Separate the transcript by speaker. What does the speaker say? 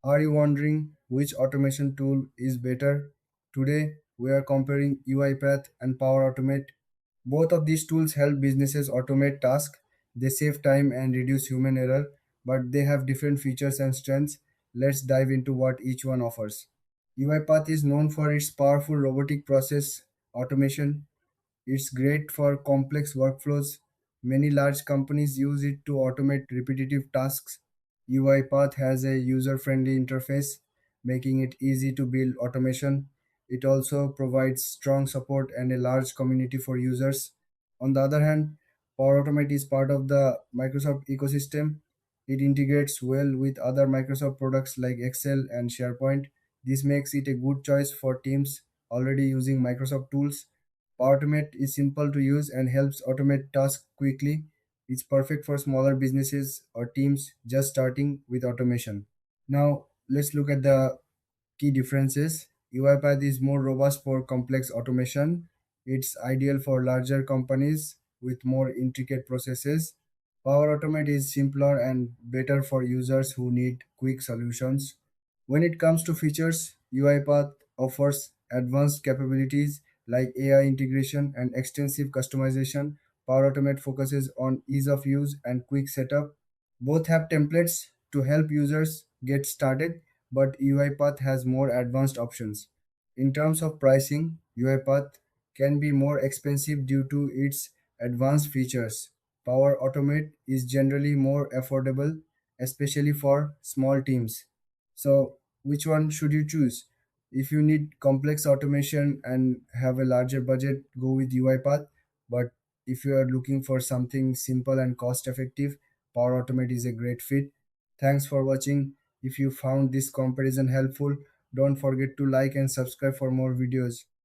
Speaker 1: Are you wondering which automation tool is better? Today, we are comparing UiPath and Power Automate. Both of these tools help businesses automate tasks. They save time and reduce human error, but they have different features and strengths. Let's dive into what each one offers. UiPath is known for its powerful robotic process automation. It's great for complex workflows. Many large companies use it to automate repetitive tasks. UiPath has a user friendly interface, making it easy to build automation. It also provides strong support and a large community for users. On the other hand, Power Automate is part of the Microsoft ecosystem. It integrates well with other Microsoft products like Excel and SharePoint. This makes it a good choice for teams already using Microsoft tools. Automate is simple to use and helps automate tasks quickly. It's perfect for smaller businesses or teams just starting with automation. Now, let's look at the key differences. UiPath is more robust for complex automation. It's ideal for larger companies with more intricate processes. Power Automate is simpler and better for users who need quick solutions. When it comes to features, UiPath offers advanced capabilities like AI integration and extensive customization. Power Automate focuses on ease of use and quick setup. Both have templates to help users get started, but UiPath has more advanced options. In terms of pricing, UiPath can be more expensive due to its advanced features. Power Automate is generally more affordable, especially for small teams. So, which one should you choose? If you need complex automation and have a larger budget, go with UiPath. But if you are looking for something simple and cost effective, Power Automate is a great fit. Thanks for watching. If you found this comparison helpful, don't forget to like and subscribe for more videos.